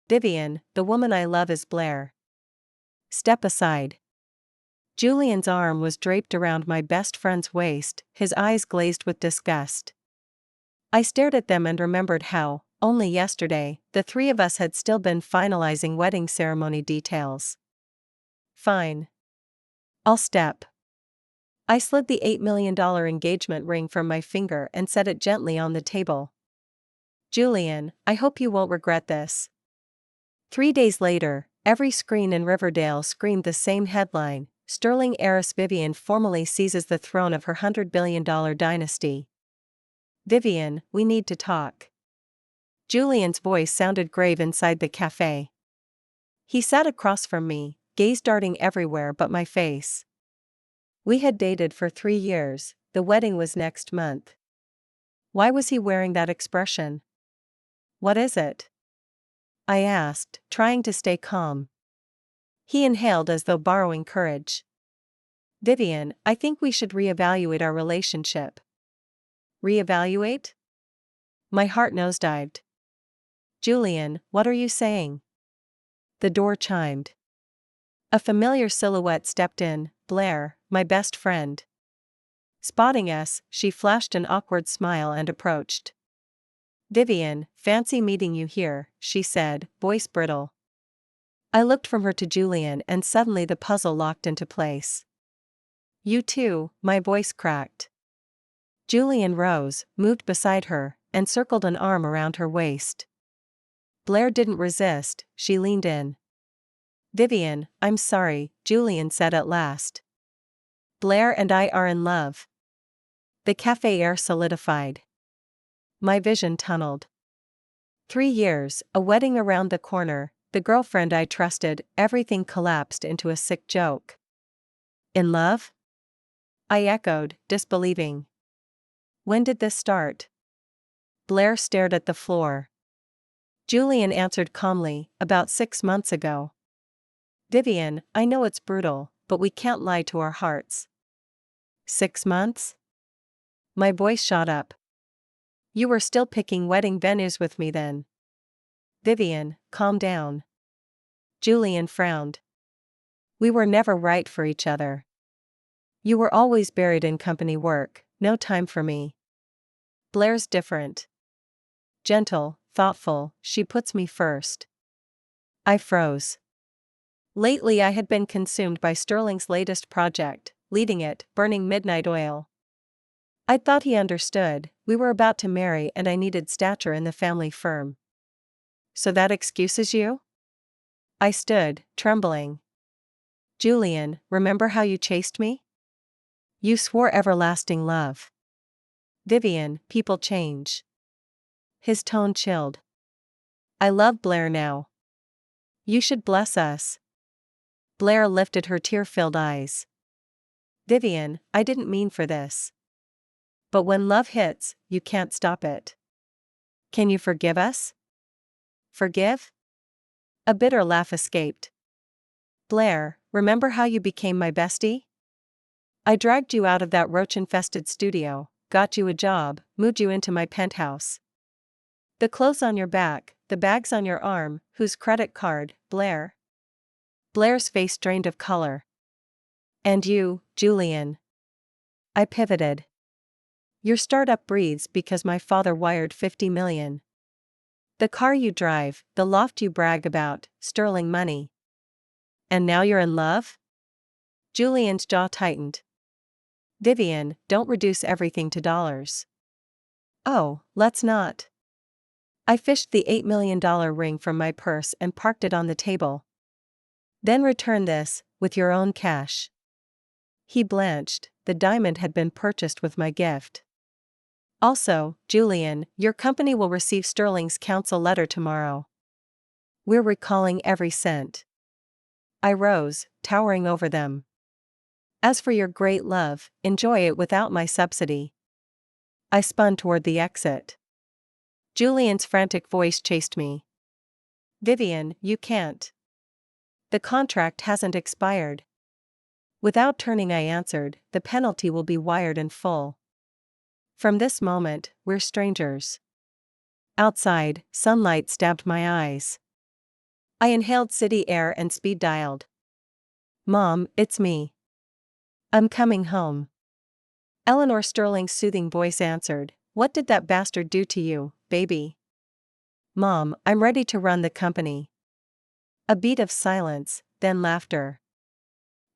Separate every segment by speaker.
Speaker 1: Vivian, the woman I love is Blair. Step aside. Julian's arm was draped around my best friend's waist, his eyes glazed with disgust. I stared at them and remembered how, only yesterday, the three of us had still been finalizing wedding ceremony details. Fine. I'll step. I slid the $8 million engagement ring from my finger and set it gently on the table. Julian, I hope you won't regret this. 3 days later, every screen in Riverdale screamed the same headline: Sterling heiress Vivian formally seizes the throne of her $100 billion dynasty. Vivian, we need to talk. Julian's voice sounded grave inside the cafe. He sat across from me, gaze darting everywhere but my face. We had dated for 3 years, the wedding was next month. Why was he wearing that expression? What is it? I asked, trying to stay calm. He inhaled as though borrowing courage. Vivian, I think we should reevaluate our relationship. Reevaluate? My heart nosedived. Julian, what are you saying? The door chimed. A familiar silhouette stepped in, Blair, my best friend. Spotting us, she flashed an awkward smile and approached. Vivian, fancy meeting you here, she said, voice brittle. I looked from her to Julian and suddenly the puzzle locked into place. You too, my voice cracked. Julian rose, moved beside her, and circled an arm around her waist. Blair didn't resist, she leaned in. Vivian, I'm sorry, Julian said at last. Blair and I are in love. The cafe air solidified. My vision tunneled. 3 years, a wedding around the corner, the girlfriend I trusted, everything collapsed into a sick joke. In love? I echoed, disbelieving. When did this start? Blair stared at the floor. Julian answered calmly, about 6 months ago. Vivian, I know it's brutal, but we can't lie to our hearts. 6 months? My voice shot up. You were still picking wedding venues with me then. Vivian, calm down. Julian frowned. We were never right for each other. You were always buried in company work, no time for me. Blair's different. Gentle, thoughtful, she puts me first. I froze. Lately I had been consumed by Sterling's latest project, leading it, burning midnight oil. I thought he understood, we were about to marry and I needed stature in the family firm. So that excuses you? I stood, trembling. Julian, remember how you chased me? You swore everlasting love. Vivian, people change. His tone chilled. I love Blair now. You should bless us. Blair lifted her tear-filled eyes. Vivian, I didn't mean for this. But when love hits, you can't stop it. Can you forgive us? Forgive? A bitter laugh escaped. Blair, remember how you became my bestie? I dragged you out of that roach-infested studio, got you a job, moved you into my penthouse. The clothes on your back, the bags on your arm, whose credit card, Blair? Blair's face drained of color. And you, Julian. I pivoted. Your startup breathes because my father wired $50 million. The car you drive, the loft you brag about, Sterling money. And now you're in love? Julian's jaw tightened. Vivian, don't reduce everything to dollars. Oh, let's not. I fished the $8 million ring from my purse and parked it on the table. Then return this, with your own cash. He blanched, the diamond had been purchased with my gift. Also, Julian, your company will receive Sterling's counsel letter tomorrow. We're recalling every cent. I rose, towering over them. As for your great love, enjoy it without my subsidy. I spun toward the exit. Julian's frantic voice chased me. Vivian, you can't. The contract hasn't expired. Without turning, I answered, the penalty will be wired in full. From this moment, we're strangers. Outside, sunlight stabbed my eyes. I inhaled city air and speed dialed. Mom, it's me. I'm coming home. Eleanor Sterling's soothing voice answered, "What did that bastard do to you, baby?" "Mom, I'm ready to run the company." A beat of silence, then laughter.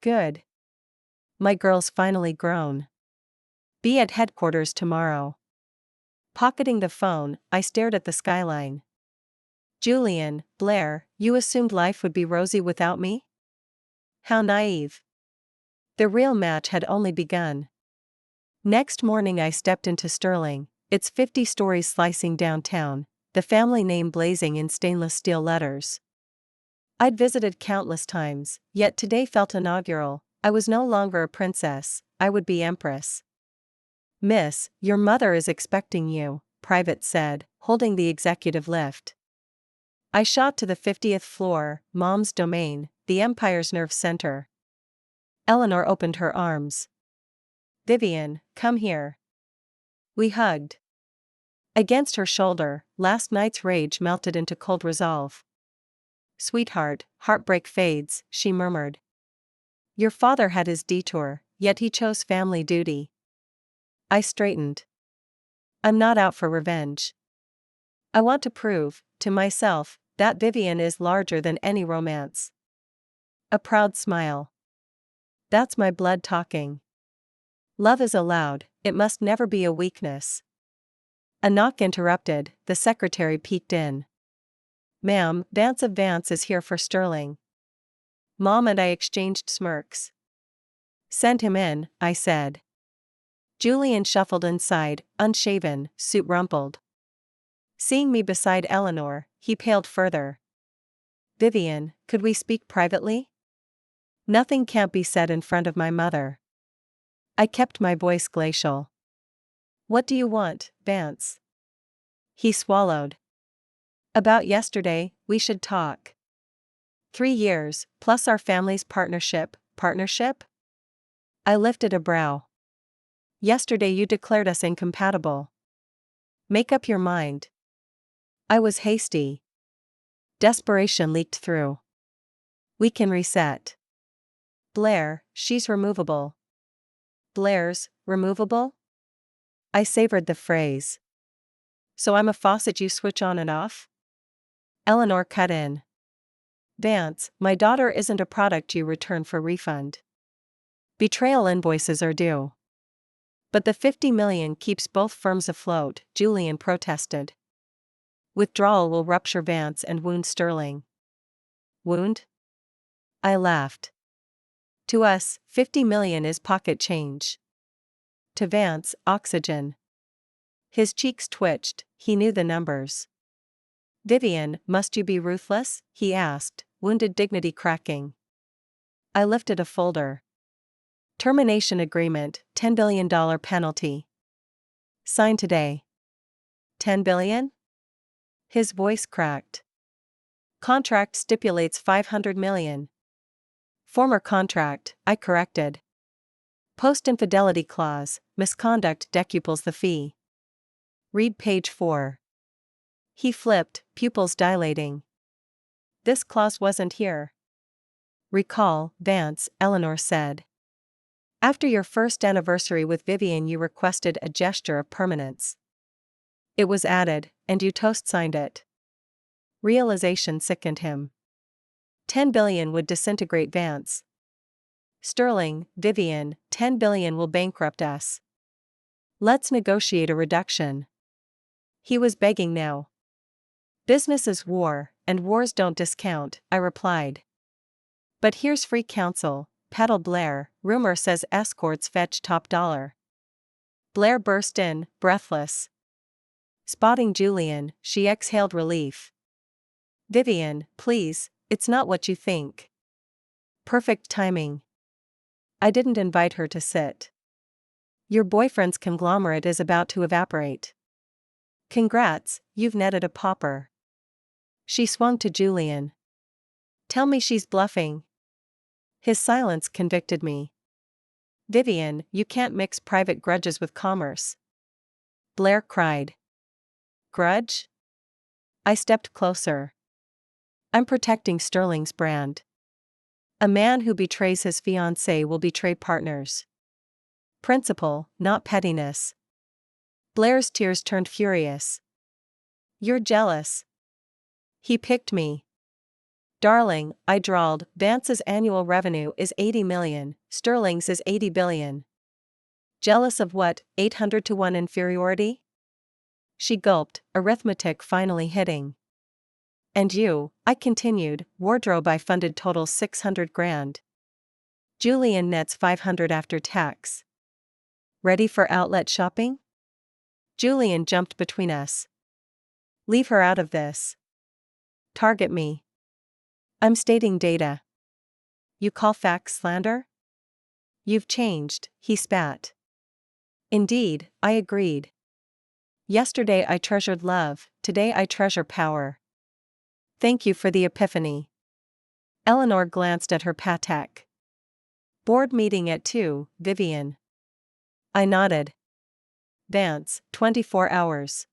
Speaker 1: "Good. My girl's finally grown. Be at headquarters tomorrow." Pocketing the phone, I stared at the skyline. Julian, Blair, you assumed life would be rosy without me? How naive. The real match had only begun. Next morning I stepped into Sterling, its 50 stories slicing downtown, the family name blazing in stainless steel letters. I'd visited countless times, yet today felt inaugural. I was no longer a princess, I would be empress. "Miss, your mother is expecting you," Private said, holding the executive lift. I shot to the 50th floor, Mom's domain, the Empire's nerve center. Eleanor opened her arms. "Vivian, come here." We hugged. Against her shoulder, last night's rage melted into cold resolve. "Sweetheart, heartbreak fades," she murmured. "Your father had his detour, yet he chose family duty." I straightened. "I'm not out for revenge. I want to prove, to myself, that Vivian is larger than any romance." A proud smile. "That's my blood talking. Love is allowed, it must never be a weakness." A knock interrupted, the secretary peeked in. "Ma'am, Vance of Vance is here for Sterling." Mom and I exchanged smirks. "Send him in," I said. Julian shuffled inside, unshaven, suit rumpled. Seeing me beside Eleanor, he paled further. "Vivian, could we speak privately?" "Nothing can't be said in front of my mother." I kept my voice glacial. "What do you want, Vance?" He swallowed. "About yesterday, we should talk." 3 years, plus our family's partnership. Partnership? I lifted a brow. "Yesterday you declared us incompatible. Make up your mind." I was hasty. Desperation leaked through. "We can reset." "Blair, she's removable." "Blair's removable?" I savored the phrase. "So I'm a faucet you switch on and off?" Eleanor cut in. "Vance, my daughter isn't a product you return for refund. Betrayal invoices are due." "But the 50 million keeps both firms afloat," Julian protested. "Withdrawal will rupture Vance and wound Sterling." "Wound?" I laughed. "To us, 50 million is pocket change. To Vance, oxygen." His cheeks twitched, he knew the numbers. "Vivian, must you be ruthless?" he asked, wounded dignity cracking. I lifted a folder. "Termination agreement, $10 billion penalty. Sign today." "10 billion?" His voice cracked. "Contract stipulates 500 million. Former contract," I corrected. "Post-infidelity clause, misconduct decuples the fee. Read page 4. He flipped, pupils dilating. "This clause wasn't here." "Recall, Vance," Eleanor said. "After your first anniversary with Vivian you requested a gesture of permanence. It was added, and you toast-signed it." Realization sickened him. 10 billion would disintegrate Vance. "Sterling, Vivian, 10 billion will bankrupt us. Let's negotiate a reduction." He was begging now. "Business is war, and wars don't discount," I replied. "But here's free counsel," peddled Blair. "Rumor says escorts fetch top dollar." Blair burst in, breathless. Spotting Julian, she exhaled relief. "Vivian, please, it's not what you think." Perfect timing. I didn't invite her to sit. "Your boyfriend's conglomerate is about to evaporate. Congrats, you've netted a pauper." She swung to Julian. "Tell me she's bluffing." His silence convicted me. "Vivian, you can't mix private grudges with commerce." Blair cried. "Grudge?" I stepped closer. I'm protecting Sterling's brand. A man who betrays his fiancée will betray partners. Principle, not pettiness. Blair's tears turned furious. You're jealous. He picked me. Darling, I drawled, Vance's annual revenue is 80 million, Sterling's is 80 billion. Jealous of what, 800 to 1 inferiority? She gulped, arithmetic finally hitting. And you, I continued, wardrobe I funded totals 600 grand. Julian nets 500 after tax. Ready for outlet shopping? Julian jumped between us. Leave her out of this. Target me. I'm stating data. You call facts slander? You've changed, he spat. Indeed, I agreed. Yesterday I treasured love, today I treasure power. Thank you for the epiphany. Eleanor glanced at her Patek. Board meeting at 2, Vivian. I nodded. Vance, 24 hours.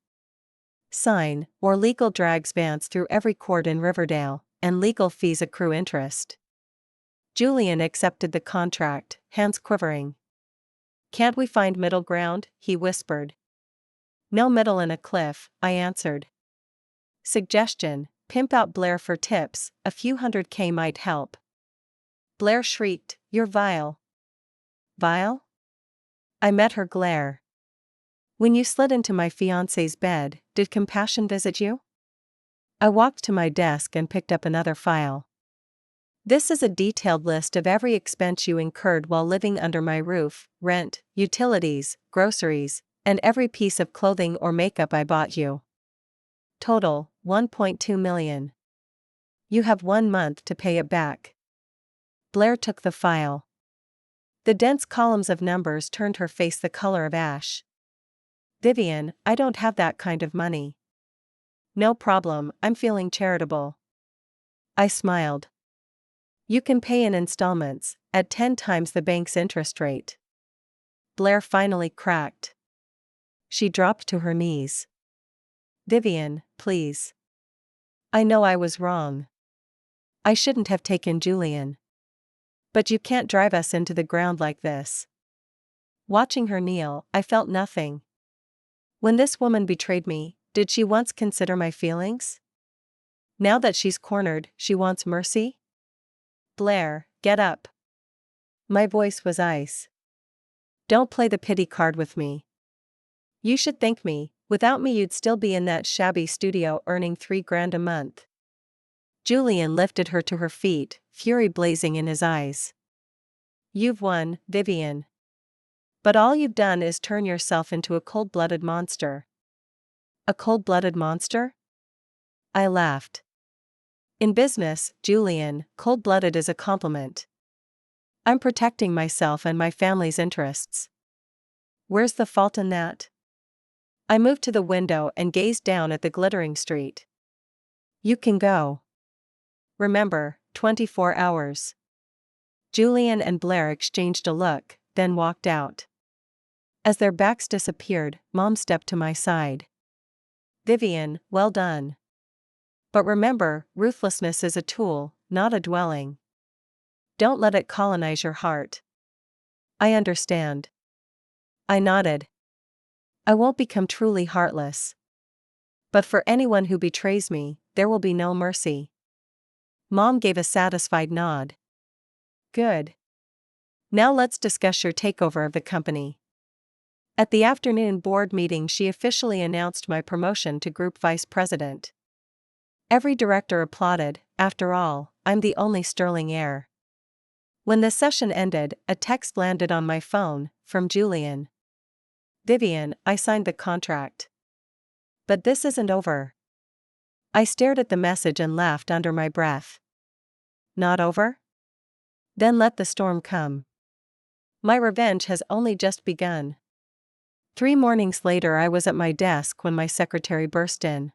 Speaker 1: Sign, or legal drags Vance through every court in Riverdale, and legal fees accrue interest. Julian accepted the contract, hands quivering. Can't we find middle ground? He whispered. No middle in a cliff, I answered. Suggestion, pimp out Blair for tips, a few $100K might help. Blair shrieked, you're vile. Vile? I met her glare. When you slid into my fiancé's bed, did compassion visit you? I walked to my desk and picked up another file. This is a detailed list of every expense you incurred while living under my roof, rent, utilities, groceries, and every piece of clothing or makeup I bought you. Total, 1.2 million. You have 1 month to pay it back. Blair took the file. The dense columns of numbers turned her face the color of ash. Vivian, I don't have that kind of money. No problem, I'm feeling charitable. I smiled. You can pay in installments, at 10 times the bank's interest rate. Blair finally cracked. She dropped to her knees. Vivian, please. I know I was wrong. I shouldn't have taken Julian. But you can't drive us into the ground like this. Watching her kneel, I felt nothing. When this woman betrayed me, did she once consider my feelings? Now that she's cornered, she wants mercy? Blair, get up. My voice was ice. Don't play the pity card with me. You should thank me, without me you'd still be in that shabby studio earning $3,000 a month. Julian lifted her to her feet, fury blazing in his eyes. You've won, Vivian. But all you've done is turn yourself into a cold-blooded monster. A cold-blooded monster? I laughed. In business, Julian, cold-blooded is a compliment. I'm protecting myself and my family's interests. Where's the fault in that? I moved to the window and gazed down at the glittering street. You can go. Remember, 24 hours. Julian and Blair exchanged a look, then walked out. As their backs disappeared, Mom stepped to my side. Vivian, well done. But remember, ruthlessness is a tool, not a dwelling. Don't let it colonize your heart. I understand. I nodded. I won't become truly heartless. But for anyone who betrays me, there will be no mercy. Mom gave a satisfied nod. Good. Now let's discuss your takeover of the company. At the afternoon board meeting, she officially announced my promotion to group vice president. Every director applauded. After all, I'm the only Sterling heir. When the session ended, a text landed on my phone, from Julian. Vivian, I signed the contract. But this isn't over. I stared at the message and laughed under my breath. Not over? Then let the storm come. My revenge has only just begun. 3 mornings later I was at my desk when my secretary burst in.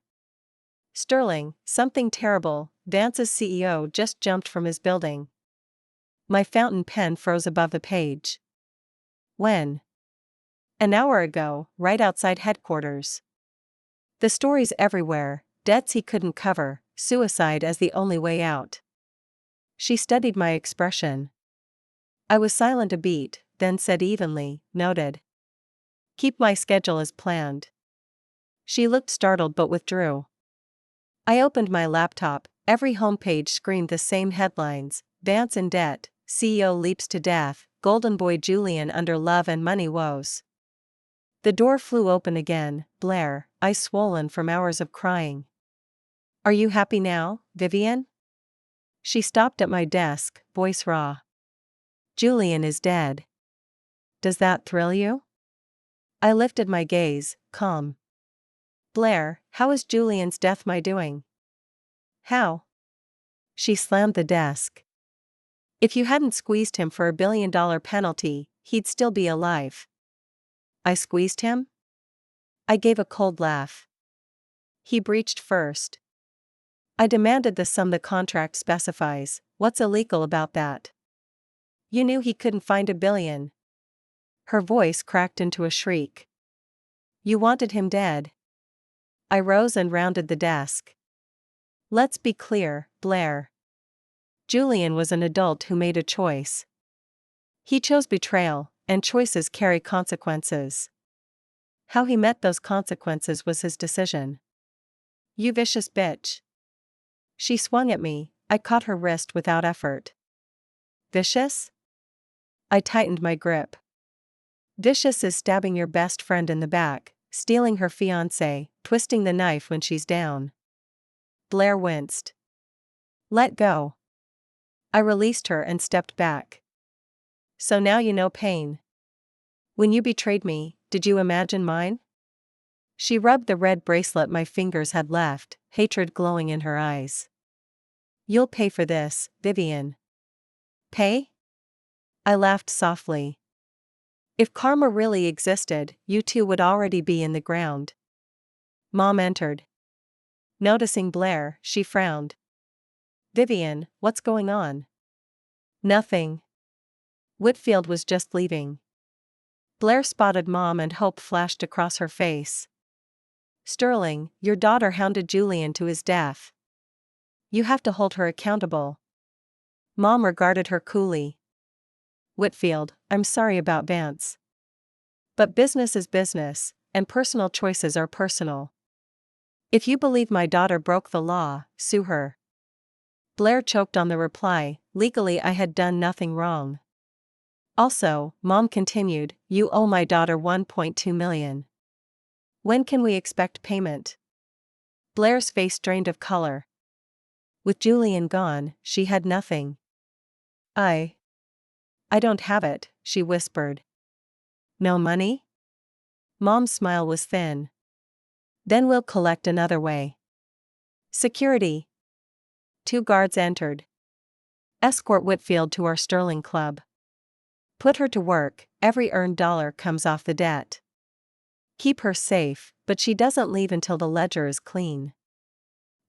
Speaker 1: Sterling, something terrible, Vance's CEO just jumped from his building. My fountain pen froze above the page. When? An hour ago, right outside headquarters. The stories everywhere, debts he couldn't cover, suicide as the only way out. She studied my expression. I was silent a beat, then said evenly, noted. Keep my schedule as planned. She looked startled but withdrew. I opened my laptop. Every homepage screamed the same headlines: Vance in debt, CEO leaps to death, Golden Boy Julian under love and money woes. The door flew open again. Blair, eyes swollen from hours of crying. Are you happy now, Vivian? She stopped at my desk, voice raw. Julian is dead. Does that thrill you? I lifted my gaze, calm. Blair, how is Julian's death my doing? How? She slammed the desk. If you hadn't squeezed him for $1 billion penalty, he'd still be alive. I squeezed him? I gave a cold laugh. He breached first. I demanded the sum the contract specifies. What's illegal about that? You knew he couldn't find $1 billion. Her voice cracked into a shriek. You wanted him dead. I rose and rounded the desk. Let's be clear, Blair. Julian was an adult who made a choice. He chose betrayal, and choices carry consequences. How he met those consequences was his decision. You vicious bitch. She swung at me. I caught her wrist without effort. Vicious? I tightened my grip. Vicious is stabbing your best friend in the back, stealing her fiancé, twisting the knife when she's down. Blair winced. Let go. I released her and stepped back. So now you know pain. When you betrayed me, did you imagine mine? She rubbed the red bracelet my fingers had left, hatred glowing in her eyes. You'll pay for this, Vivian. Pay? I laughed softly. If karma really existed, you two would already be in the ground. Mom entered. Noticing Blair, she frowned. Vivian, what's going on? Nothing. Whitfield was just leaving. Blair spotted Mom and hope flashed across her face. Sterling, your daughter hounded Julian to his death. You have to hold her accountable. Mom regarded her coolly. Whitfield, I'm sorry about Vance. But business is business, and personal choices are personal. If you believe my daughter broke the law, sue her. Blair choked on the reply. Legally I had done nothing wrong. Also, Mom continued, you owe my daughter $1.2 million. When can we expect payment? Blair's face drained of color. With Julian gone, she had nothing. I don't have it, she whispered. No money? Mom's smile was thin. Then we'll collect another way. Security. 2 guards entered. Escort Whitfield to our Sterling Club. Put her to work, every earned dollar comes off the debt. Keep her safe, but she doesn't leave until the ledger is clean.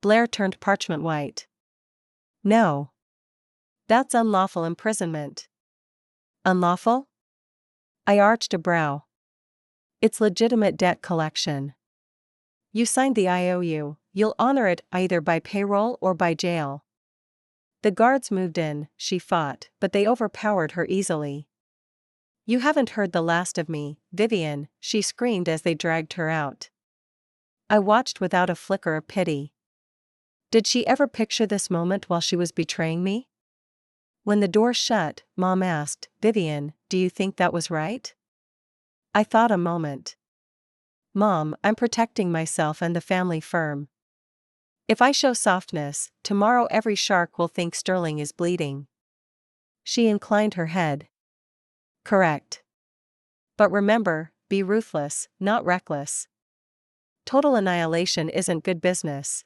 Speaker 1: Blair turned parchment white. No. That's unlawful imprisonment. Unlawful? I arched a brow. It's legitimate debt collection. You signed the IOU, you'll honor it either by payroll or by jail. The guards moved in, she fought, but they overpowered her easily. You haven't heard the last of me, Vivian, she screamed as they dragged her out. I watched without a flicker of pity. Did she ever picture this moment while she was betraying me? When the door shut, Mom asked, Vivian, do you think that was right? I thought a moment. Mom, I'm protecting myself and the family firm. If I show softness, tomorrow every shark will think Sterling is bleeding. She inclined her head. Correct. But remember, be ruthless, not reckless. Total annihilation isn't good business.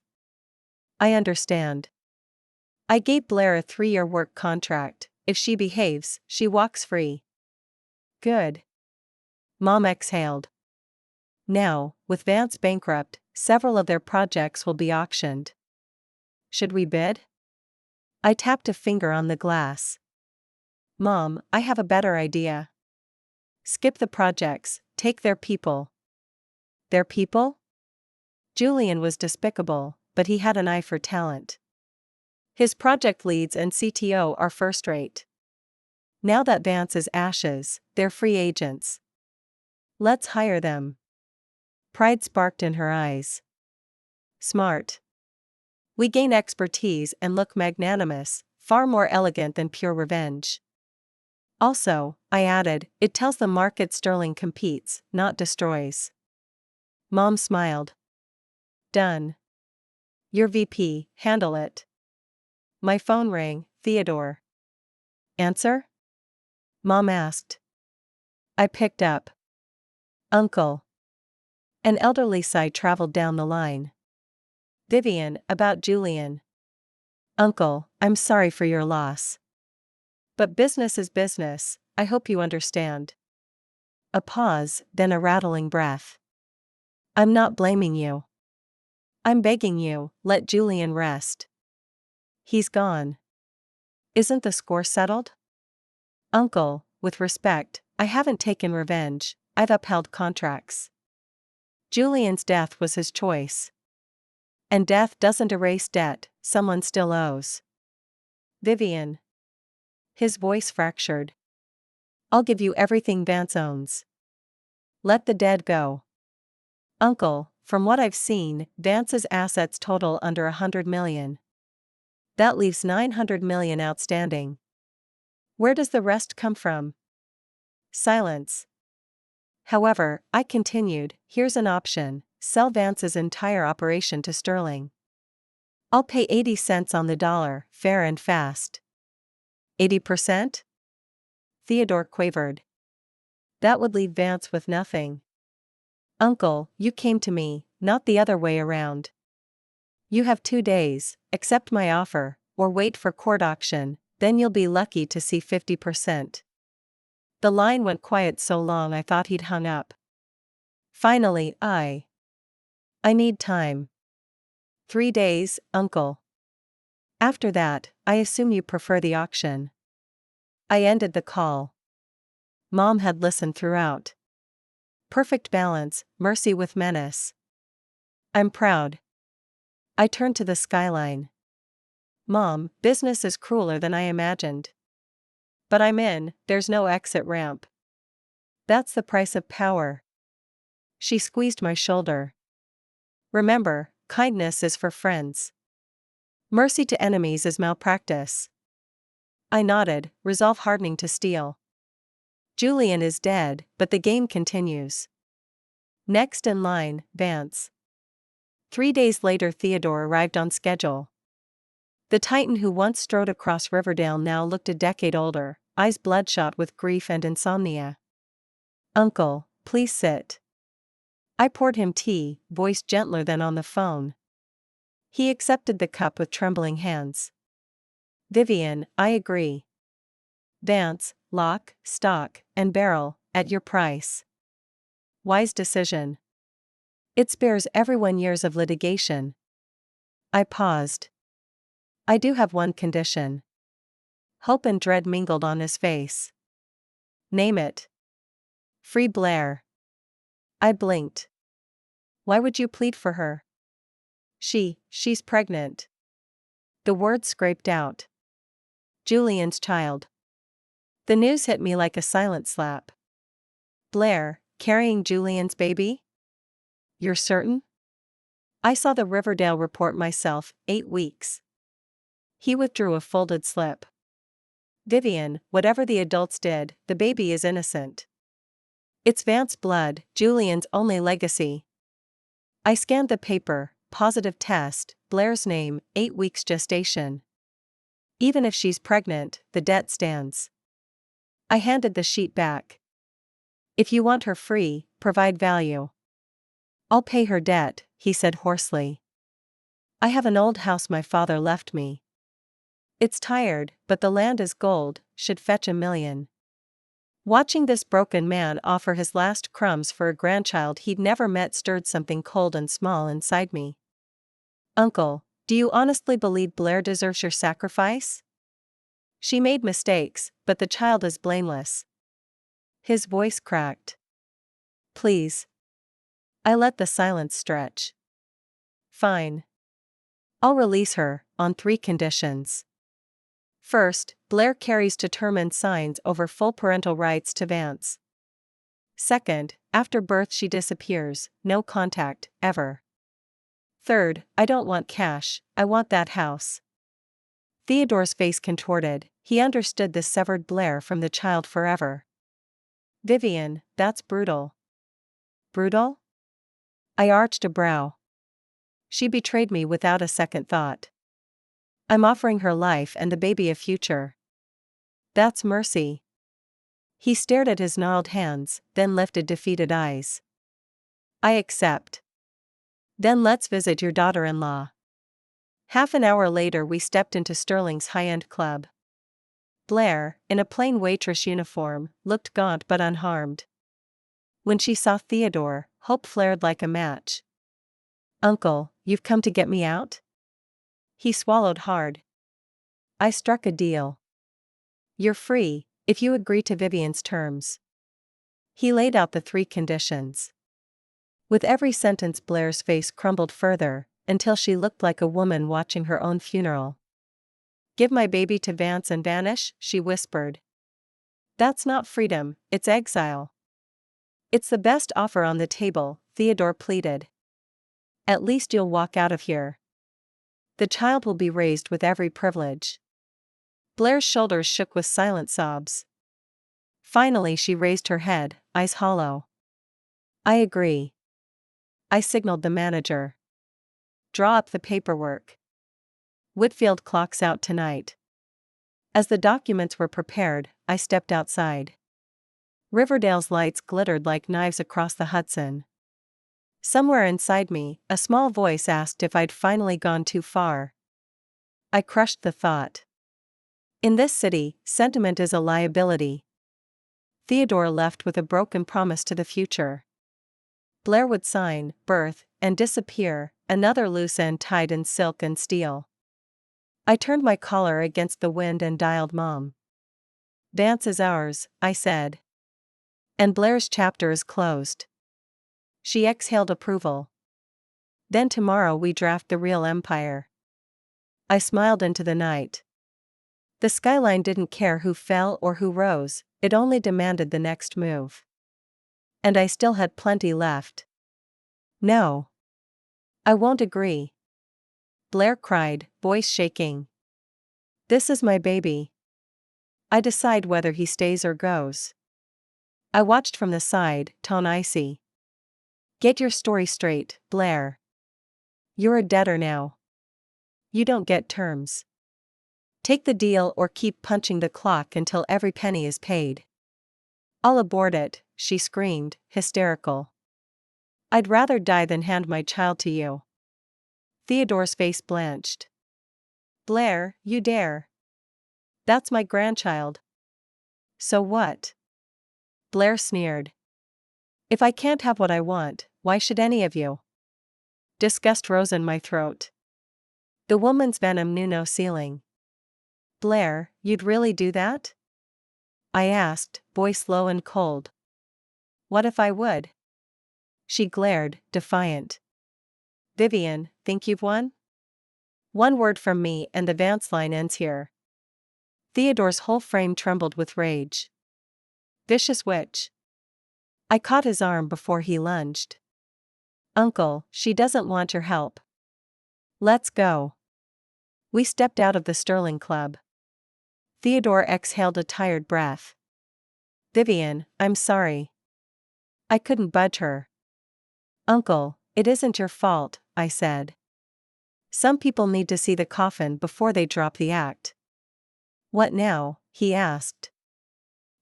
Speaker 1: I understand. I gave Blair a 3-year work contract. If she behaves, she walks free. Good. Mom exhaled. Now, with Vance bankrupt, several of their projects will be auctioned. Should we bid? I tapped a finger on the glass. Mom, I have a better idea. Skip the projects, take their people. Their people? Julian was despicable, but he had an eye for talent. His project leads and CTO are first-rate. Now that Vance is ashes, they're free agents. Let's hire them. Pride sparked in her eyes. Smart. We gain expertise and look magnanimous, far more elegant than pure revenge. Also, I added, it tells the market Sterling competes, not destroys. Mom smiled. Done. Your VP, handle it. My phone rang, Theodore. Answer? Mom asked. I picked up. Uncle. An elderly sigh traveled down the line. Vivian, about Julian. Uncle, I'm sorry for your loss. But business is business, I hope you understand. A pause, then a rattling breath. I'm not blaming you. I'm begging you, let Julian rest. He's gone. Isn't the score settled? Uncle, with respect, I haven't taken revenge, I've upheld contracts. Julian's death was his choice. And death doesn't erase debt, someone still owes. Vivian. His voice fractured. I'll give you everything Vance owns. Let the dead go. Uncle, from what I've seen, Vance's assets total under 100 million. That leaves 900 million outstanding. Where does the rest come from? Silence. However, I continued, here's an option, sell Vance's entire operation to Sterling. I'll pay 80 cents on the dollar, fair and fast. 80%? Theodore quavered. That would leave Vance with nothing. Uncle, you came to me, not the other way around. You have 2 days, accept my offer, or wait for court auction, then you'll be lucky to see 50%. The line went quiet so long I thought he'd hung up. Finally, I need time. 3 days, Uncle. After that, I assume you prefer the auction. I ended the call. Mom had listened throughout. Perfect balance, mercy with menace. I'm proud. I turned to the skyline. Mom, business is crueler than I imagined. But I'm in, there's no exit ramp. That's the price of power. She squeezed my shoulder. Remember, kindness is for friends. Mercy to enemies is malpractice. I nodded, resolve hardening to steel. Julian is dead, but the game continues. Next in line, Vance. 3 days later Theodore arrived on schedule. The titan who once strode across Riverdale now looked a decade older, eyes bloodshot with grief and insomnia. Uncle, please sit. I poured him tea, voice gentler than on the phone. He accepted the cup with trembling hands. Vivian, I agree. Vance, lock, stock, and barrel, at your price. Wise decision. It spares everyone years of litigation. I paused. I do have one condition. Hope and dread mingled on his face. Name it. Free Blair. I blinked. Why would you plead for her? She's pregnant. The words scraped out. Julian's child. The news hit me like a silent slap. Blair, carrying Julian's baby? You're certain? I saw the Riverdale report myself, 8 weeks. He withdrew a folded slip. Vivian, whatever the adults did, the baby is innocent. It's Vance's blood, Julian's only legacy. I scanned the paper, positive test, Blair's name, 8 weeks gestation. Even if she's pregnant, the debt stands. I handed the sheet back. If you want her free, provide value. I'll pay her debt, he said hoarsely. I have an old house my father left me. It's tired, but the land is gold, should fetch $1 million. Watching this broken man offer his last crumbs for a grandchild he'd never met stirred something cold and small inside me. Uncle, do you honestly believe Blair deserves your sacrifice? She made mistakes, but the child is blameless. His voice cracked. Please. I let the silence stretch. Fine. I'll release her, on 3 conditions. First, Blair carries determined signs over full parental rights to Vance. Second, after birth she disappears, no contact, ever. Third, I don't want cash, I want that house. Theodore's face contorted, he understood this severed Blair from the child forever. Vivian, that's brutal. Brutal? I arched a brow. She betrayed me without a second thought. I'm offering her life and the baby a future. That's mercy. He stared at his gnarled hands, then lifted defeated eyes. I accept. Then let's visit your daughter-in-law. Half an hour later we stepped into Sterling's high-end club. Blair, in a plain waitress uniform, looked gaunt but unharmed. When she saw Theodore, hope flared like a match. Uncle, you've come to get me out? He swallowed hard. I struck a deal. You're free, if you agree to Vivian's terms. He laid out the 3 conditions. With every sentence Blair's face crumbled further, until she looked like a woman watching her own funeral. Give my baby to Vance and vanish, she whispered. That's not freedom, it's exile. It's the best offer on the table, Theodore pleaded. At least you'll walk out of here. The child will be raised with every privilege. Blair's shoulders shook with silent sobs. Finally she raised her head, eyes hollow. I agree. I signaled the manager. Draw up the paperwork. Whitfield clocks out tonight. As the documents were prepared, I stepped outside. Riverdale's lights glittered like knives across the Hudson. Somewhere inside me, a small voice asked if I'd finally gone too far. I crushed the thought. In this city, sentiment is a liability. Theodore left with a broken promise to the future. Blair would sign, birth, and disappear, another loose end tied in silk and steel. I turned my collar against the wind and dialed Mom. Vance is ours, I said. And Blair's chapter is closed. She exhaled approval. Then tomorrow we draft the real empire. I smiled into the night. The skyline didn't care who fell or who rose, it only demanded the next move. And I still had plenty left. No. I won't agree. Blair cried, voice shaking. This is my baby. I decide whether he stays or goes. I watched from the side, tone icy. Get your story straight, Blair. You're a debtor now. You don't get terms. Take the deal or keep punching the clock until every penny is paid. I'll abort it, she screamed, hysterical. I'd rather die than hand my child to you. Theodore's face blanched. Blair, you dare. That's my grandchild. So what? Blair sneered. If I can't have what I want, why should any of you? Disgust rose in my throat. The woman's venom knew no ceiling. Blair, you'd really do that? I asked, voice low and cold. What if I would? She glared, defiant. Vivian, think you've won? One word from me and the Vance line ends here. Theodore's whole frame trembled with rage. Vicious witch. I caught his arm before he lunged. Uncle, she doesn't want your help. Let's go. We stepped out of the Sterling Club. Theodore exhaled a tired breath. Vivian, I'm sorry. I couldn't budge her. Uncle, it isn't your fault, I said. Some people need to see the coffin before they drop the act. What now? He asked.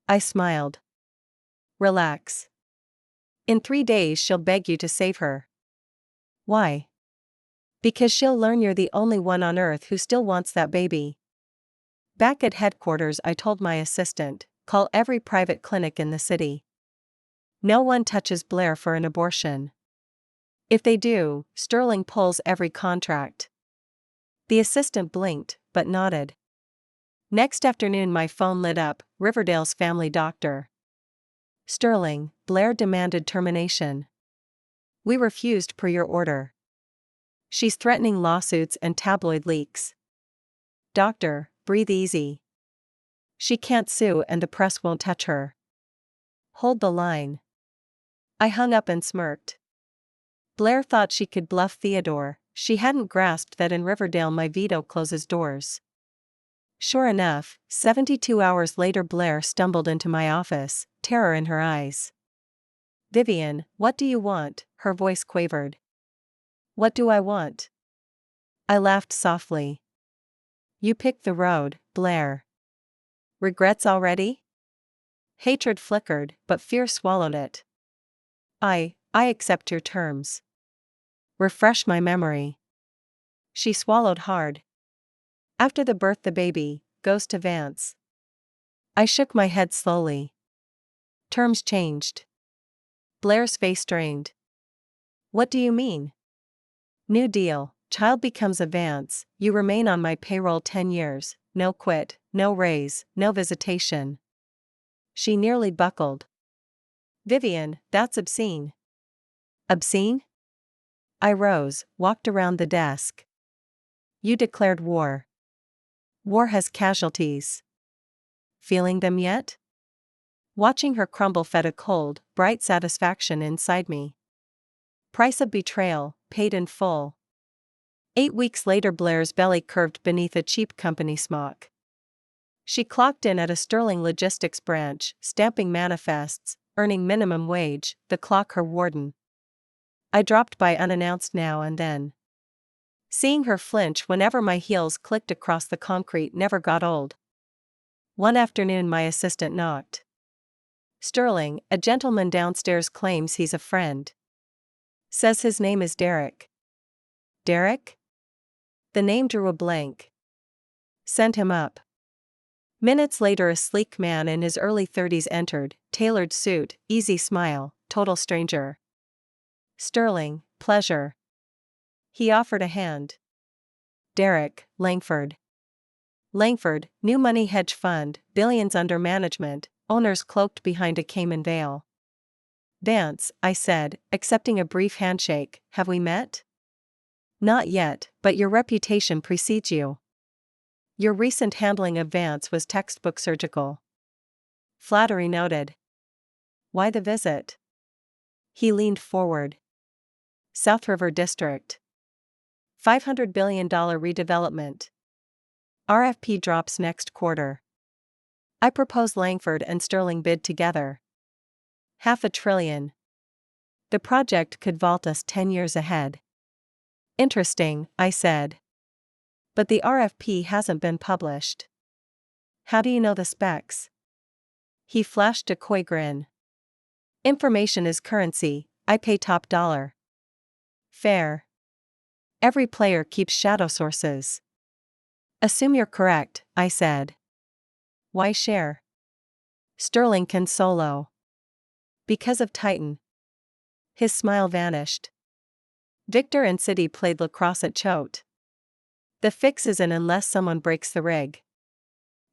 Speaker 1: I smiled. Relax. In 3 days she'll beg you to save her. Why? Because she'll learn you're the only one on earth who still wants that baby. Back at headquarters I told my assistant, call every private clinic in the city. No one touches Blair for an abortion. If they do, Sterling pulls every contract. The assistant blinked, but nodded. Next afternoon my phone lit up, Riverdale's family doctor. Sterling, Blair demanded termination. We refused per your order. She's threatening lawsuits and tabloid leaks. Doctor, breathe easy. She can't sue and the press won't touch her. Hold the line. I hung up and smirked. Blair thought she could bluff Theodore. She hadn't grasped that in Riverdale my veto closes doors. Sure enough, 72 hours later Blair stumbled into my office, terror in her eyes. "Vivian, what do you want?" her voice quavered. "What do I want?" I laughed softly. "You picked the road, Blair." "Regrets already?" Hatred flickered, but fear swallowed it. I accept your terms." "Refresh my memory." She swallowed hard. "After the birth the baby goes to Vance." I shook my head slowly. "Terms changed." Blair's face strained. "What do you mean?" "New deal, child becomes a Vance, you remain on my payroll 10 years, no quit, no raise, no visitation." She nearly buckled. "Vivian, that's obscene." "Obscene?" I rose, walked around the desk. "You declared war. War has casualties. Feeling them yet?" Watching her crumble fed a cold, bright satisfaction inside me. Price of betrayal, paid in full. 8 weeks later Blair's belly curved beneath a cheap company smock. She clocked in at a Sterling logistics branch, stamping manifests, earning minimum wage, the clock her warden. I dropped by unannounced now and then. Seeing her flinch whenever my heels clicked across the concrete never got old. One afternoon my assistant knocked. "Sterling, a gentleman downstairs claims he's a friend. Says his name is Derek." "Derek?" The name drew a blank. "Send him up." Minutes later a sleek man in his early 30s entered, tailored suit, easy smile, total stranger. "Sterling, pleasure." He offered a hand. "Derek, Langford." Langford, new money hedge fund, billions under management, owners cloaked behind a Cayman veil. "Vance," I said, accepting a brief handshake, "have we met?" "Not yet, but your reputation precedes you. Your recent handling of Vance was textbook surgical." Flattery noted. "Why the visit?" He leaned forward. "South River District. $500 billion redevelopment. RFP drops next quarter. I propose Langford and Sterling bid together. $500 billion. The project could vault us 10 years ahead." "Interesting," I said. "But the RFP hasn't been published." "How do you know the specs?" He flashed a coy grin. "Information is currency, I pay top dollar." "Fair. Every player keeps shadow sources." "Assume you're correct," I said. "Why share?" "Sterling can solo." "Because of Titan." His smile vanished. "Victor and City played lacrosse at Choate. The fix is in unless someone breaks the rig.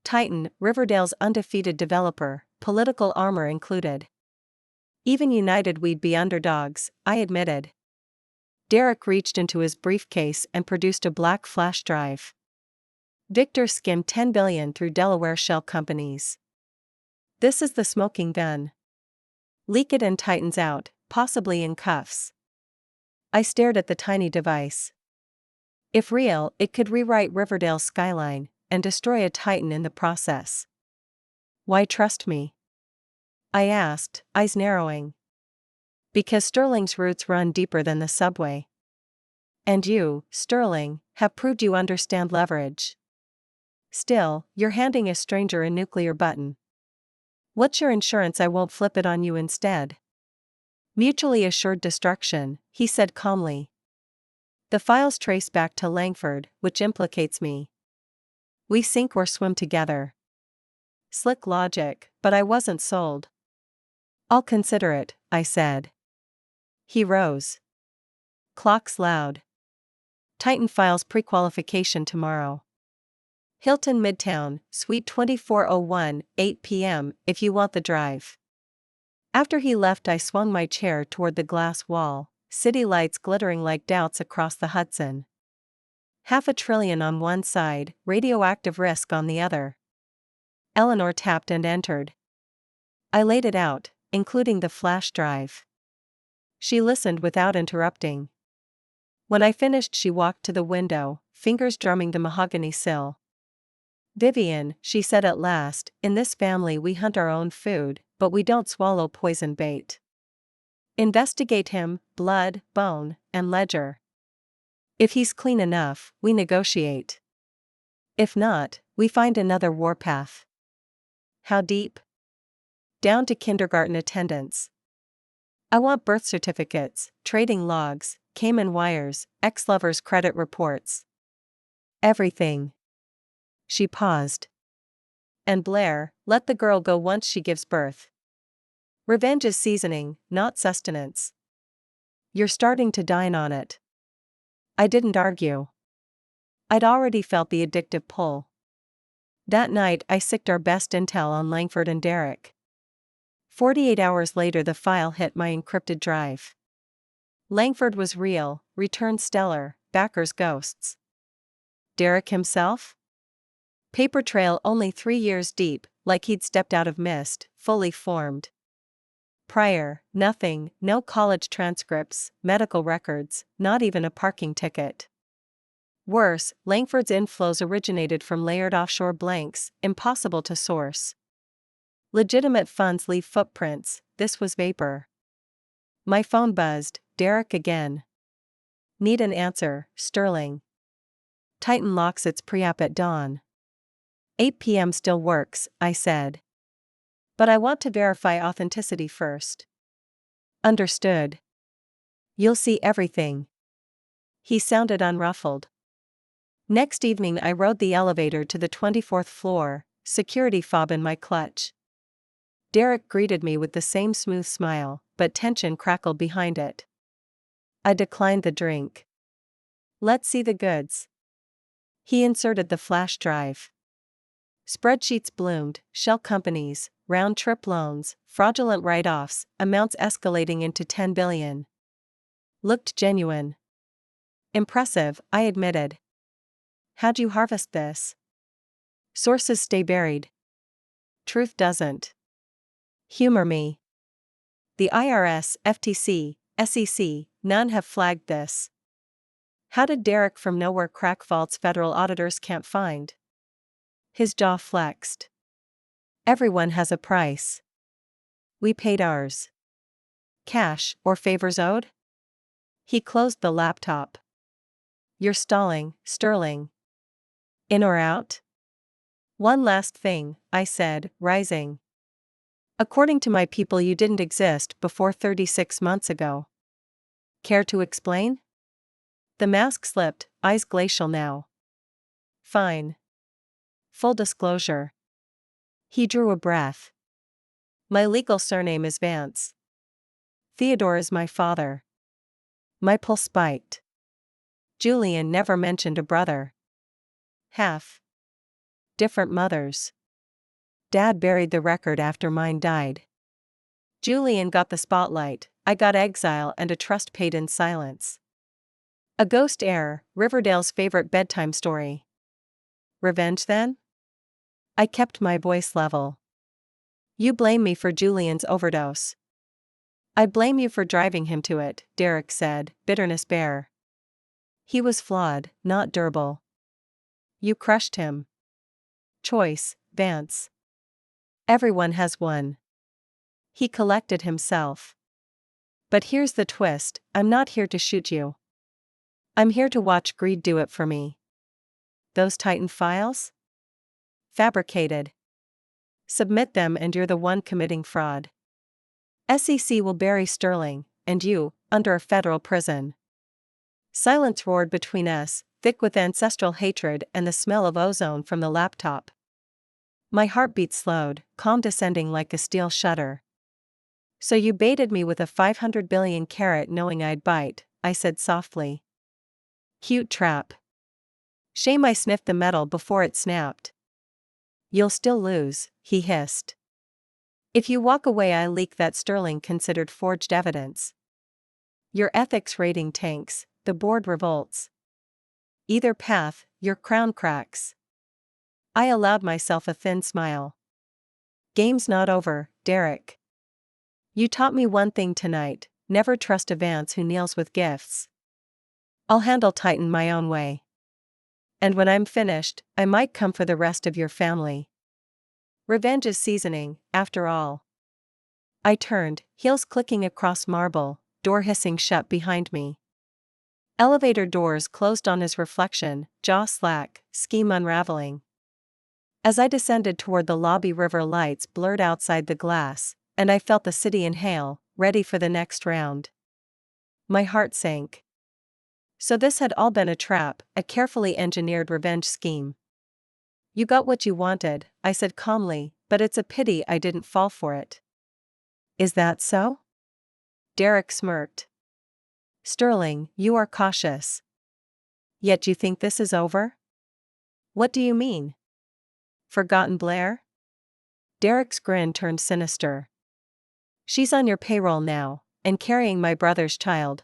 Speaker 1: Titan, Riverdale's undefeated developer, political armor included. Even united we'd be underdogs," I admitted. Derek reached into his briefcase and produced a black flash drive. "Victor skimmed $10 billion through Delaware shell companies. This is the smoking gun. Leak it and Titan's out, possibly in cuffs." I stared at the tiny device. If real, it could rewrite Riverdale's skyline and destroy a Titan in the process. "Why trust me?" I asked, eyes narrowing. "Because Sterling's roots run deeper than the subway. And you, Sterling, have proved you understand leverage. Still, you're handing a stranger a nuclear button. What's your insurance I won't flip it on you instead?" "Mutually assured destruction," he said calmly. "The files trace back to Langford, which implicates me. We sink or swim together." Slick logic, but I wasn't sold. "I'll consider it," I said. He rose. "Clock's loud. Titan files pre-qualification tomorrow. Hilton Midtown, Suite 2401, 8 p.m. if you want the drive." After he left I swung my chair toward the glass wall, city lights glittering like doubts across the Hudson. $500 billion on one side, radioactive risk on the other. Eleanor tapped and entered. I laid it out, including the flash drive. She listened without interrupting. When I finished, she walked to the window, fingers drumming the mahogany sill. Vivian, she said at last, in this family we hunt our own food, but we don't swallow poison bait. Investigate him, blood, bone, and ledger. If he's clean enough, we negotiate. If not, we find another warpath. How deep? Down to kindergarten attendance. I want birth certificates, trading logs, Cayman wires, ex-lovers' credit reports. Everything. She paused. And Blair, let the girl go once she gives birth. Revenge is seasoning, not sustenance. You're starting to dine on it. I didn't argue. I'd already felt the addictive pull. That night I sicked our best intel on Langford and Derek. 48 hours later the file hit my encrypted drive. Langford was real, returned stellar, backers ghosts. Derek himself? Paper trail only 3 years deep, like he'd stepped out of mist, fully formed. Prior, nothing, no college transcripts, medical records, not even a parking ticket. Worse, Langford's inflows originated from layered offshore blanks, impossible to source. Legitimate funds leave footprints, this was vapor. My phone buzzed, Derek again. Need an answer, Sterling. Titan locks its pre-app at dawn. 8 p.m. still works, I said. But I want to verify authenticity first. Understood. You'll see everything. He sounded unruffled. Next evening I rode the elevator to the 24th floor, security fob in my clutch. Derek greeted me with the same smooth smile, but tension crackled behind it. I declined the drink. Let's see the goods. He inserted the flash drive. Spreadsheets bloomed, shell companies, round-trip loans, fraudulent write-offs, amounts escalating into 10 billion. Looked genuine. Impressive, I admitted. How'd you harvest this? Sources stay buried. Truth doesn't. Humor me. The IRS, FTC, SEC, none have flagged this. How did Derek from nowhere crack vaults federal auditors can't find? His jaw flexed. Everyone has a price. We paid ours. Cash, or favors owed? He closed the laptop. You're stalling, Sterling. In or out? One last thing, I said, rising. According to my people, you didn't exist before 36 months ago. Care to explain? The mask slipped, eyes glacial now. Fine. Full disclosure. He drew a breath. My legal surname is Vance. Theodore is my father. My pulse spiked. Julian never mentioned a brother. Half. Different mothers. Dad buried the record after mine died. Julian got the spotlight, I got exile and a trust paid in silence. A ghost heir, Riverdale's favorite bedtime story. Revenge then? I kept my voice level. You blame me for Julian's overdose. I blame you for driving him to it, Derek said, bitterness bare. He was flawed, not durable. You crushed him. Choice, Vance. Everyone has one. He collected himself. But here's the twist, I'm not here to shoot you. I'm here to watch greed do it for me. Those Titan files? Fabricated. Submit them and you're the one committing fraud. SEC will bury Sterling, and you, under a federal prison. Silence roared between us, thick with ancestral hatred and the smell of ozone from the laptop. My heartbeat slowed, calm descending like a steel shutter. So you baited me with a 500 billion carrot knowing I'd bite, I said softly. Cute trap. Shame I sniffed the metal before it snapped. You'll still lose, he hissed. If you walk away I leak that Sterling considered forged evidence. Your ethics rating tanks, the board revolts. Either path, your crown cracks. I allowed myself a thin smile. Game's not over, Derek. You taught me one thing tonight: never trust a Vance who kneels with gifts. I'll handle Titan my own way. And when I'm finished, I might come for the rest of your family. Revenge is seasoning, after all. I turned, heels clicking across marble, door hissing shut behind me. Elevator doors closed on his reflection, jaw slack, scheme unraveling. As I descended toward the lobby, river lights blurred outside the glass, and I felt the city inhale, ready for the next round. My heart sank. So this had all been a trap, a carefully engineered revenge scheme. You got what you wanted, I said calmly, but it's a pity I didn't fall for it. Is that so? Derek smirked. Sterling, you are cautious. Yet you think this is over? What do you mean? Forgotten Blair? Derek's grin turned sinister. She's on your payroll now, and carrying my brother's child.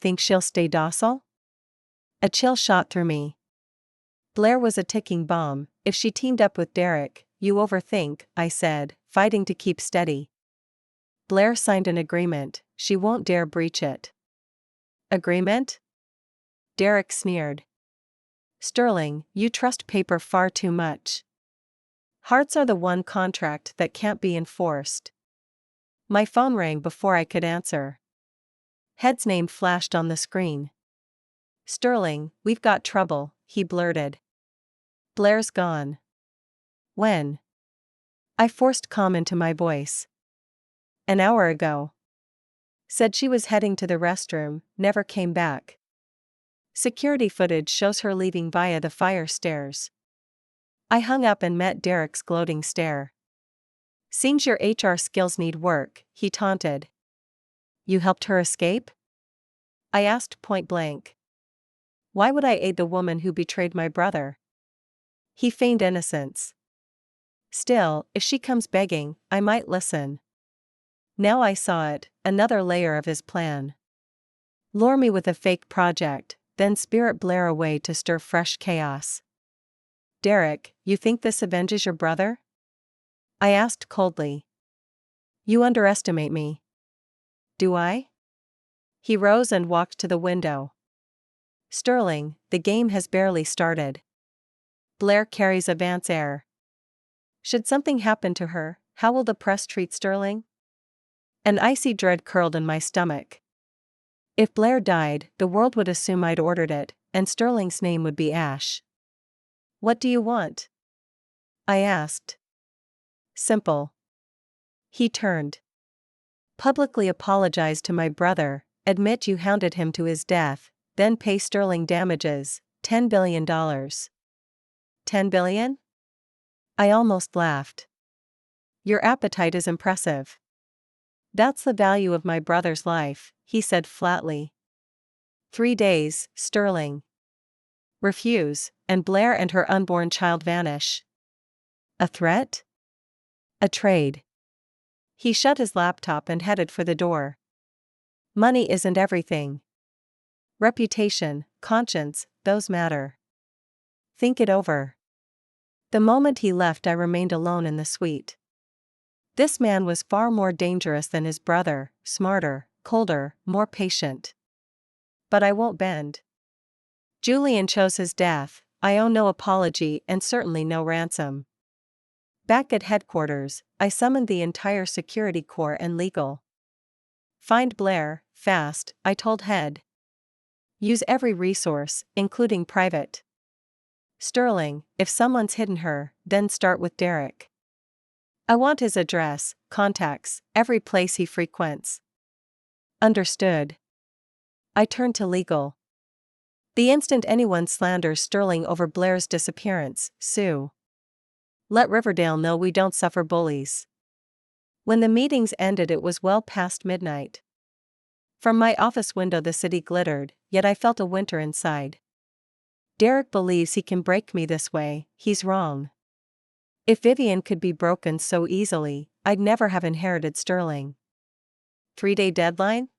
Speaker 1: Think she'll stay docile? A chill shot through me. Blair was a ticking bomb. If she teamed up with Derek, you overthink, I said, fighting to keep steady. Blair signed an agreement, she won't dare breach it. Agreement? Derek sneered. Sterling, you trust paper far too much. Hearts are the one contract that can't be enforced. My phone rang before I could answer. Head's name flashed on the screen. Sterling, we've got trouble, he blurted. Blair's gone. When? I forced calm into my voice. An hour ago. Said she was heading to the restroom, never came back. Security footage shows her leaving via the fire stairs. I hung up and met Derek's gloating stare. Seems your HR skills need work, he taunted. You helped her escape? I asked point blank. Why would I aid the woman who betrayed my brother? He feigned innocence. Still, if she comes begging, I might listen. Now I saw it, another layer of his plan. Lure me with a fake project, then spirit Blair away to stir fresh chaos. Derek, you think this avenges your brother? I asked coldly. You underestimate me. Do I? He rose and walked to the window. Sterling, the game has barely started. Blair carries a Vance heir. Should something happen to her, how will the press treat Sterling? An icy dread curled in my stomach. If Blair died, the world would assume I'd ordered it, and Sterling's name would be ash. What do you want? I asked. Simple. He turned. Publicly apologize to my brother, admit you hounded him to his death, then pay Sterling damages, $10 billion. $10 billion? I almost laughed. Your appetite is impressive. That's the value of my brother's life, he said flatly. 3 days, Sterling. Refuse, and Blair and her unborn child vanish. A threat? A trade. He shut his laptop and headed for the door. Money isn't everything. Reputation, conscience, those matter. Think it over. The moment he left, I remained alone in the suite. This man was far more dangerous than his brother, smarter, colder, more patient. But I won't bend. Julian chose his death, I owe no apology and certainly no ransom. Back at headquarters, I summoned the entire security corps and legal. Find Blair, fast, I told Head. Use every resource, including private. Sterling, if someone's hidden her, then start with Derek. I want his address, contacts, every place he frequents. Understood. I turned to legal. The instant anyone slanders Sterling over Blair's disappearance, sue. Let Riverdale know we don't suffer bullies. When the meetings ended, it was well past midnight. From my office window the city glittered, yet I felt a winter inside. Derek believes he can break me this way, he's wrong. If Vivian could be broken so easily, I'd never have inherited Sterling. 3-day deadline?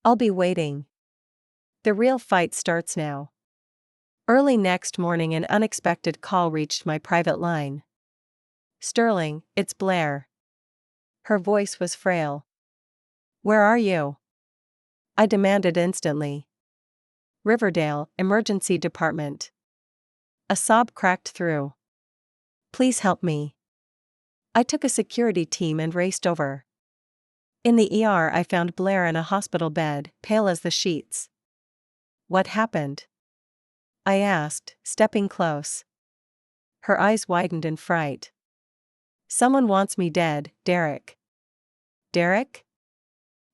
Speaker 1: I'll be waiting. The real fight starts now. Early next morning, an unexpected call reached my private line. Sterling, it's Blair. Her voice was frail. Where are you? I demanded instantly. Riverdale, Emergency Department. A sob cracked through. Please help me. I took a security team and raced over. In the ER, I found Blair in a hospital bed, pale as the sheets. What happened? I asked, stepping close. Her eyes widened in fright. Someone wants me dead, Derek. Derek?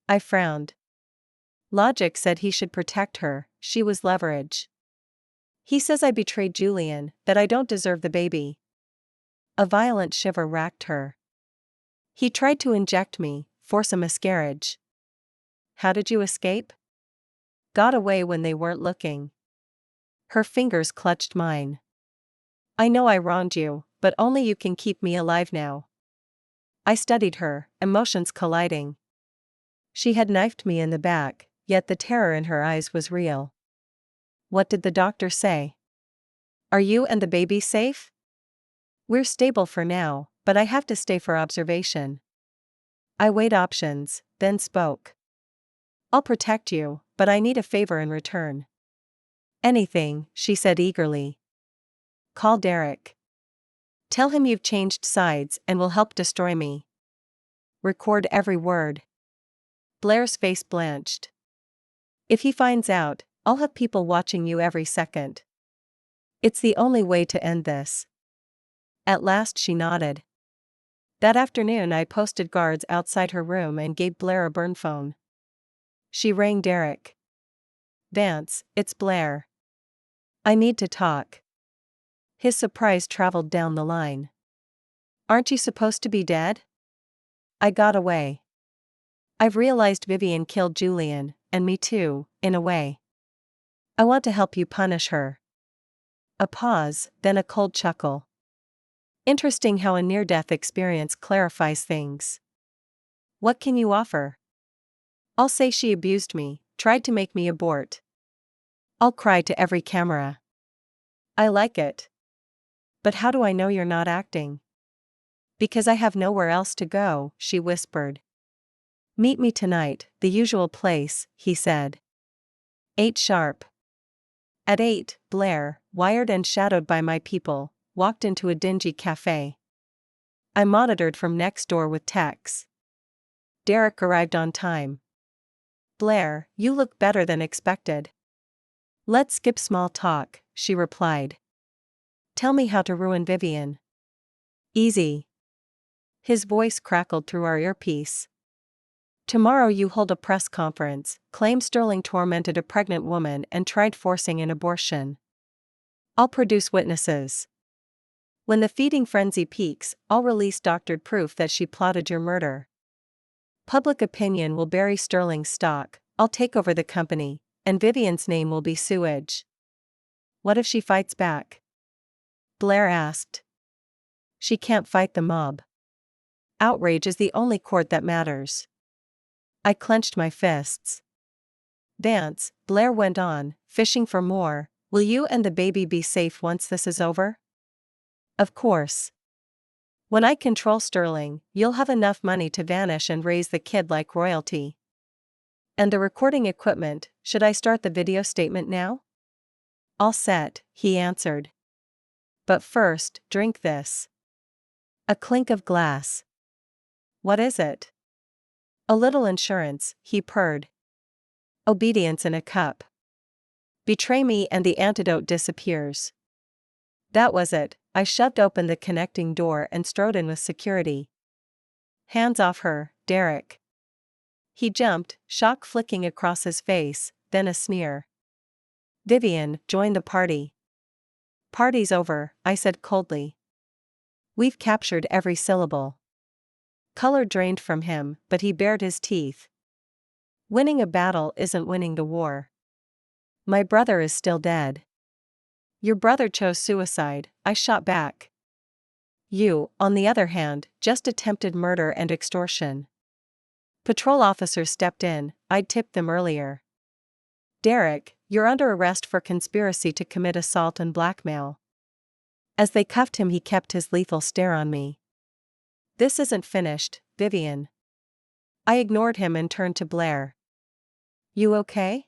Speaker 1: I frowned. Logic said he should protect her, she was leverage. He says I betrayed Julian, that I don't deserve the baby. A violent shiver racked her. He tried to inject me, force a miscarriage. How did you escape? Got away when they weren't looking. Her fingers clutched mine. I know I wronged you, but only you can keep me alive now. I studied her, emotions colliding. She had knifed me in the back, yet the terror in her eyes was real. What did the doctor say? Are you and the baby safe? We're stable for now, but I have to stay for observation. I weighed options, then spoke. I'll protect you, but I need a favor in return. Anything, she said eagerly. Call Derek. Tell him you've changed sides and will help destroy me. Record every word. Blair's face blanched. If he finds out, I'll have people watching you every second. It's the only way to end this. At last she nodded. That afternoon I posted guards outside her room and gave Blair a burn phone. She rang Derek. Vance, it's Blair. I need to talk. His surprise traveled down the line. Aren't you supposed to be dead? I got away. I've realized Vivian killed Julian, and me too, in a way. I want to help you punish her. A pause, then a cold chuckle. Interesting how a near-death experience clarifies things. What can you offer? I'll say she abused me, tried to make me abort. I'll cry to every camera. I like it. But how do I know you're not acting? Because I have nowhere else to go, she whispered. Meet me tonight, the usual place, he said. 8 sharp. At 8, Blair, wired and shadowed by my people, walked into a dingy cafe. I monitored from next door with texts. Derek arrived on time. Blair, you look better than expected. Let's skip small talk, she replied. Tell me how to ruin Vivian. Easy. His voice crackled through our earpiece. Tomorrow you hold a press conference, claim Sterling tormented a pregnant woman and tried forcing an abortion. I'll produce witnesses. When the feeding frenzy peaks, I'll release doctored proof that she plotted your murder. Public opinion will bury Sterling's stock, I'll take over the company, and Vivian's name will be sewage. What if she fights back? Blair asked. She can't fight the mob. Outrage is the only court that matters. I clenched my fists. Vance, Blair went on, fishing for more, will you and the baby be safe once this is over? Of course. When I control Sterling, you'll have enough money to vanish and raise the kid like royalty. And the recording equipment, should I start the video statement now? All set, he answered. But first, drink this. A clink of glass. What is it? A little insurance, he purred. Obedience in a cup. Betray me and the antidote disappears. That was it. I shoved open the connecting door and strode in with security. Hands off her, Derek. He jumped, shock flicking across his face, then a sneer. Vivian, join the party. Party's over, I said coldly. We've captured every syllable. Color drained from him, but he bared his teeth. Winning a battle isn't winning the war. My brother is still dead. Your brother chose suicide, I shot back. You, on the other hand, just attempted murder and extortion. Patrol officers stepped in, I'd tipped them earlier. Derek, you're under arrest for conspiracy to commit assault and blackmail. As they cuffed him, he kept his lethal stare on me. This isn't finished, Vivian. I ignored him and turned to Blair. You okay?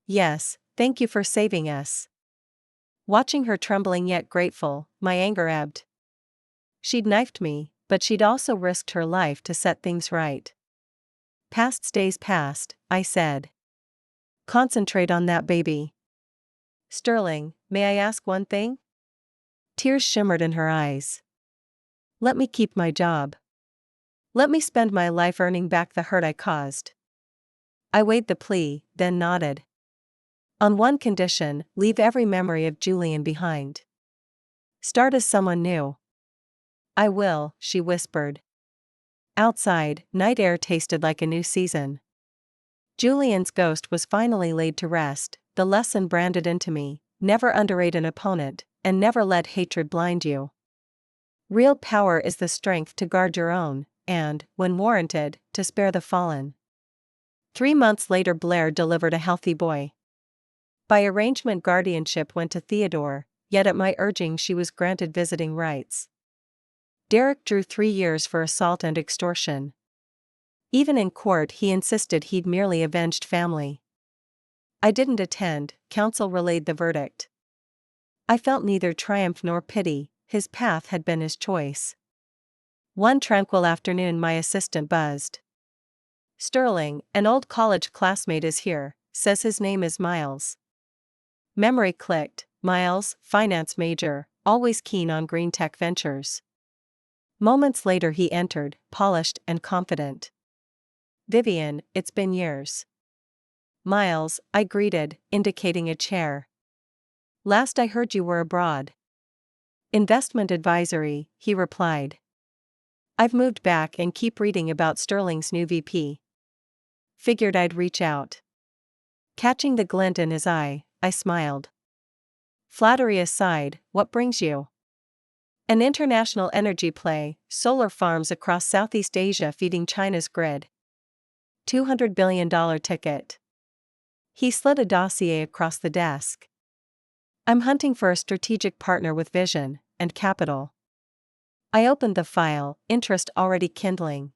Speaker 1: Yes, thank you for saving us. Watching her trembling yet grateful, my anger ebbed. She'd knifed me, but she'd also risked her life to set things right. Past stays past, I said. Concentrate on that baby. Sterling, may I ask one thing? Tears shimmered in her eyes. Let me keep my job. Let me spend my life earning back the hurt I caused. I weighed the plea, then nodded. On one condition, leave every memory of Julian behind. Start as someone new. I will, she whispered. Outside, night air tasted like a new season. Julian's ghost was finally laid to rest, the lesson branded into me: never underrate an opponent, and never let hatred blind you. Real power is the strength to guard your own, and, when warranted, to spare the fallen. 3 months later, Blair delivered a healthy boy. By arrangement, guardianship went to Theodore, yet at my urging she was granted visiting rights. Derek drew 3 years for assault and extortion. Even in court, he insisted he'd merely avenged family. I didn't attend, counsel relayed the verdict. I felt neither triumph nor pity, his path had been his choice. One tranquil afternoon, my assistant buzzed. Sterling, an old college classmate, is here, says his name is Miles. Memory clicked. Miles, finance major, always keen on green tech ventures. Moments later he entered, polished and confident. Vivian, it's been years. Miles, I greeted, indicating a chair. Last I heard you were abroad. Investment advisory, he replied. I've moved back and keep reading about Sterling's new VP. Figured I'd reach out. Catching the glint in his eye, I smiled. Flattery aside, what brings you? An international energy play, solar farms across Southeast Asia feeding China's grid. $200 billion ticket. He slid a dossier across the desk. I'm hunting for a strategic partner with vision and capital. I opened the file, interest already kindling.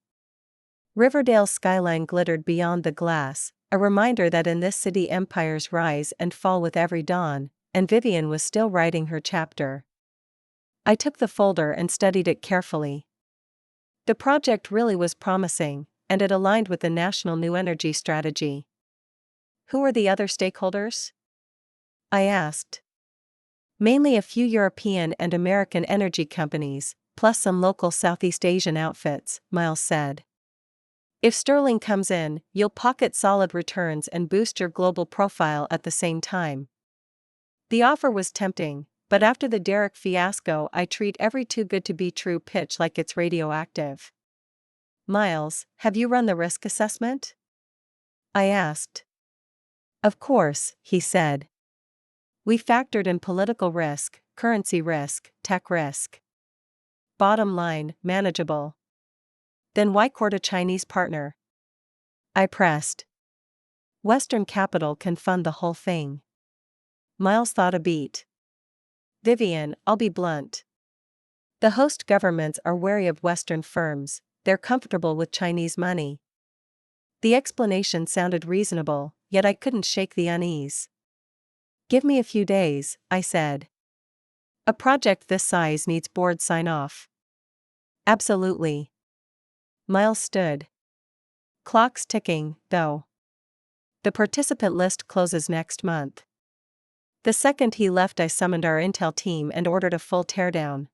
Speaker 1: Riverdale's skyline glittered beyond the glass, a reminder that in this city empires rise and fall with every dawn, and Vivian was still writing her chapter. I took the folder and studied it carefully. The project really was promising, and it aligned with the national new energy strategy. Who were the other stakeholders? I asked. Mainly a few European and American energy companies, plus some local Southeast Asian outfits, Miles said. If Sterling comes in, you'll pocket solid returns and boost your global profile at the same time. The offer was tempting, but after the Derek fiasco, I treat every too good to be true pitch like it's radioactive. Miles, have you run the risk assessment? I asked. Of course, he said. We factored in political risk, currency risk, tech risk. Bottom line, manageable. Then why court a Chinese partner? I pressed. Western capital can fund the whole thing. Miles thought a beat. Vivian, I'll be blunt. The host governments are wary of Western firms, they're comfortable with Chinese money. The explanation sounded reasonable, yet I couldn't shake the unease. Give me a few days, I said. A project this size needs board sign-off. Absolutely. Miles stood. Clock's ticking, though. The participant list closes next month. The second he left, I summoned our intel team and ordered a full teardown.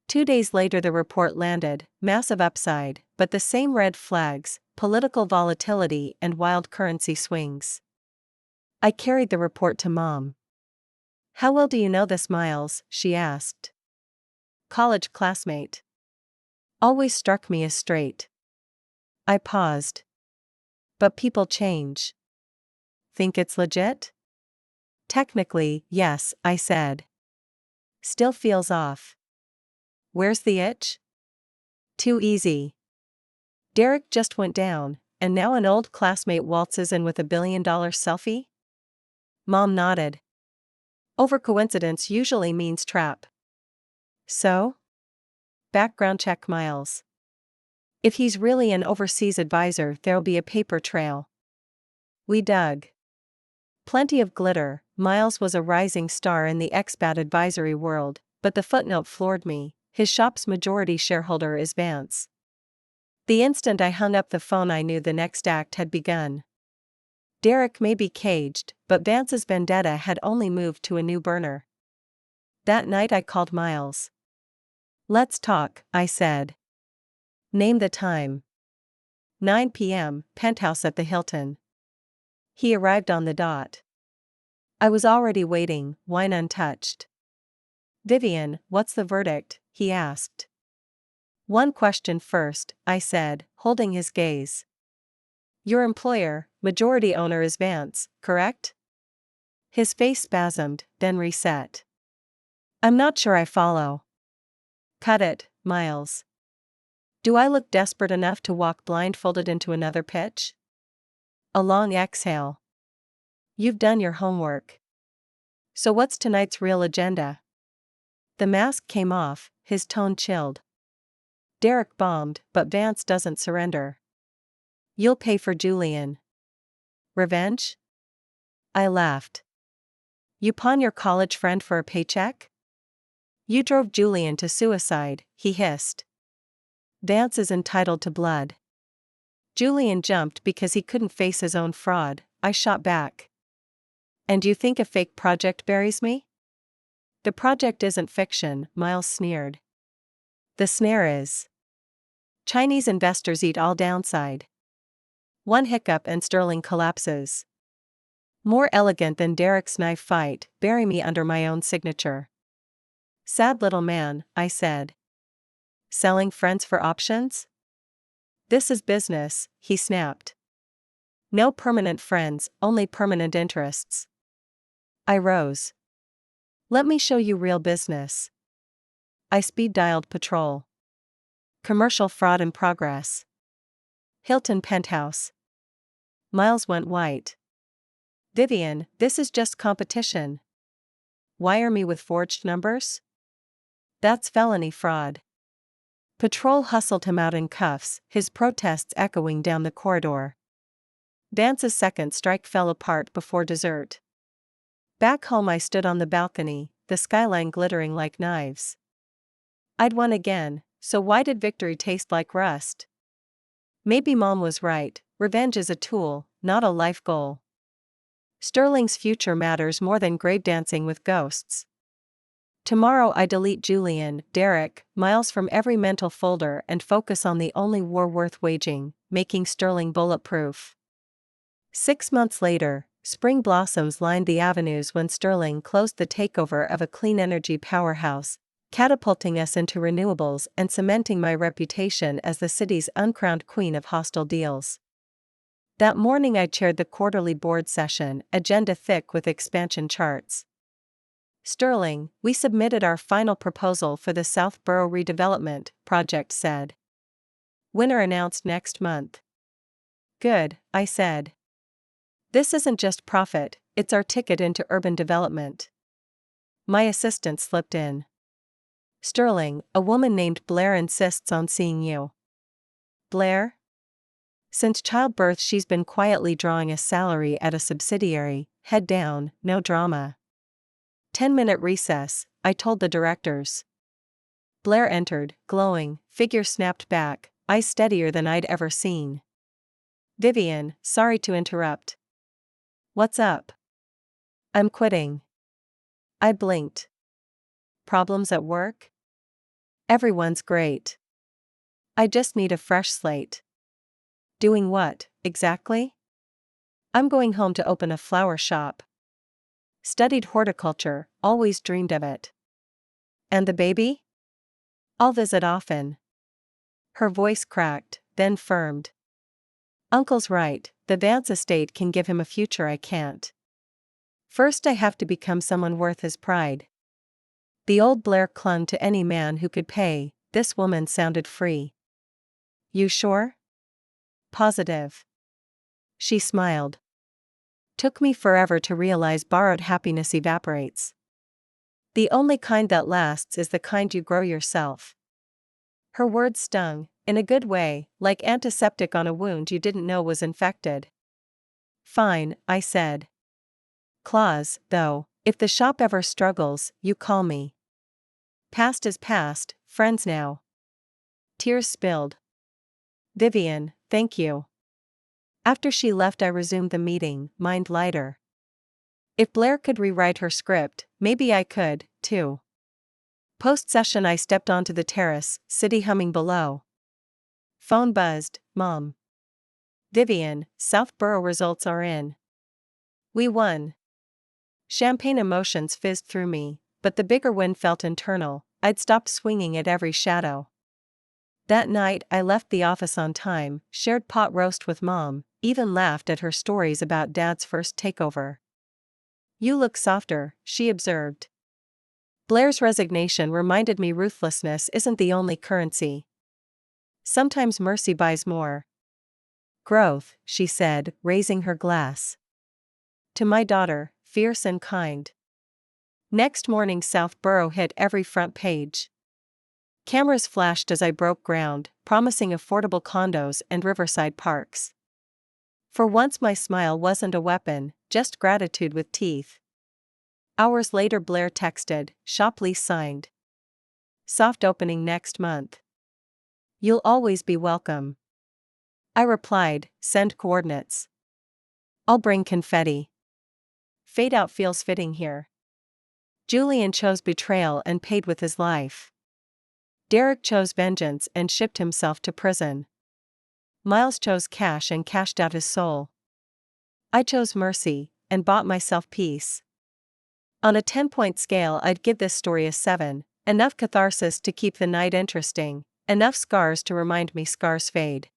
Speaker 1: 2 days later the report landed, massive upside, but the same red flags, political volatility and wild currency swings. I carried the report to Mom. How well do you know this, Miles? She asked. College classmate. Always struck me as straight. I paused. But people change. Think it's legit? Technically, yes, I said. Still feels off. Where's the itch? Too easy. Derek just went down, and now an old classmate waltzes in with $1 billion selfie? Mom nodded. Over coincidence usually means trap. So? Background check Miles. If he's really an overseas advisor, there'll be a paper trail. We dug. Plenty of glitter. Miles was a rising star in the expat advisory world, but the footnote floored me. His shop's majority shareholder is Vance. The instant I hung up the phone, I knew the next act had begun. Derek may be caged, but Vance's vendetta had only moved to a new burner. That night I called Miles. Let's talk, I said. Name the time. 9 p.m., penthouse at the Hilton. He arrived on the dot. I was already waiting, wine untouched. Vivian, what's the verdict? He asked. One question first, I said, holding his gaze. Your employer, majority owner is Vance, correct? His face spasmed, then reset. I'm not sure I follow. Cut it, Miles. Do I look desperate enough to walk blindfolded into another pitch? A long exhale. You've done your homework. So what's tonight's real agenda? The mask came off, his tone chilled. Derek bombed, but Vance doesn't surrender. You'll pay for Julian. Revenge? I laughed. You pawn your college friend for a paycheck? You drove Julian to suicide, he hissed. Vance is entitled to blood. Julian jumped because he couldn't face his own fraud, I shot back. And you think a fake project buries me? The project isn't fiction, Miles sneered. The snare is. Chinese investors eat all downside. One hiccup and Sterling collapses. More elegant than Derek's knife fight, bury me under my own signature. Sad little man, I said. Selling friends for options? This is business, he snapped. No permanent friends, only permanent interests. I rose. Let me show you real business. I speed-dialed patrol. Commercial fraud in progress. Hilton penthouse. Miles went white. Vivian, this is just competition. Wire me with forged numbers? That's felony fraud. Patrol hustled him out in cuffs, his protests echoing down the corridor. Vance's second strike fell apart before dessert. Back home I stood on the balcony, the skyline glittering like knives. I'd won again, so why did victory taste like rust? Maybe Mom was right, revenge is a tool, not a life goal. Sterling's future matters more than grave dancing with ghosts. Tomorrow I delete Julian, Derek, Miles from every mental folder and focus on the only war worth waging, making Sterling bulletproof. 6 months later, spring blossoms lined the avenues when Sterling closed the takeover of a clean energy powerhouse, catapulting us into renewables and cementing my reputation as the city's uncrowned queen of hostile deals. That morning I chaired the quarterly board session, agenda thick with expansion charts. Sterling, we submitted our final proposal for the Southborough redevelopment project said. Winner announced next month. Good, I said. This isn't just profit, it's our ticket into urban development. My assistant slipped in. Sterling, a woman named Blair insists on seeing you. Blair? Since childbirth she's been quietly drawing a salary at a subsidiary, head down, no drama. 10-minute recess, I told the directors. Blair entered, glowing, figure snapped back, eyes steadier than I'd ever seen. Vivian, sorry to interrupt. What's up? I'm quitting. I blinked. Problems at work? Everyone's great. I just need a fresh slate. Doing what, exactly? I'm going home to open a flower shop. Studied horticulture, always dreamed of it. And the baby? I'll visit often. Her voice cracked, then firmed. Uncle's right, the Vance estate can give him a future I can't. First I have to become someone worth his pride. The old Blair clung to any man who could pay, this woman sounded free. You sure? Positive. She smiled. Took me forever to realize borrowed happiness evaporates. The only kind that lasts is the kind you grow yourself. Her words stung, in a good way, like antiseptic on a wound you didn't know was infected. Fine, I said. Claus, though, if the shop ever struggles, you call me. Past is past, friends now. Tears spilled. Vivian, thank you. After she left, I resumed the meeting, mind lighter. If Blair could rewrite her script, maybe I could, too. Post-session, I stepped onto the terrace, city humming below. Phone buzzed, Mom. Vivian, Southborough results are in. We won. Champagne emotions fizzed through me, but the bigger win felt internal. I'd stopped swinging at every shadow. That night, I left the office on time, shared pot roast with Mom, even laughed at her stories about Dad's first takeover. You look softer, she observed. Blair's resignation reminded me ruthlessness isn't the only currency. Sometimes mercy buys more. Growth, she said, raising her glass. To my daughter, fierce and kind. Next morning, Southborough hit every front page. Cameras flashed as I broke ground, promising affordable condos and riverside parks. For once, my smile wasn't a weapon, just gratitude with teeth. Hours later, Blair texted, shop lease signed. Soft opening next month. You'll always be welcome. I replied, send coordinates. I'll bring confetti. Fade out feels fitting here. Julian chose betrayal and paid with his life. Derek chose vengeance and shipped himself to prison. Miles chose cash and cashed out his soul. I chose mercy and bought myself peace. On a 10-point scale, I'd give this story a 7, enough catharsis to keep the night interesting, enough scars to remind me scars fade.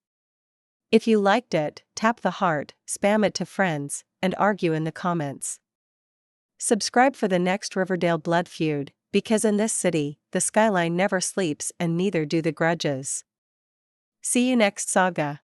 Speaker 1: If you liked it, tap the heart, spam it to friends, and argue in the comments. Subscribe for the next Riverdale blood feud, because in this city, the skyline never sleeps and neither do the grudges. See you next saga.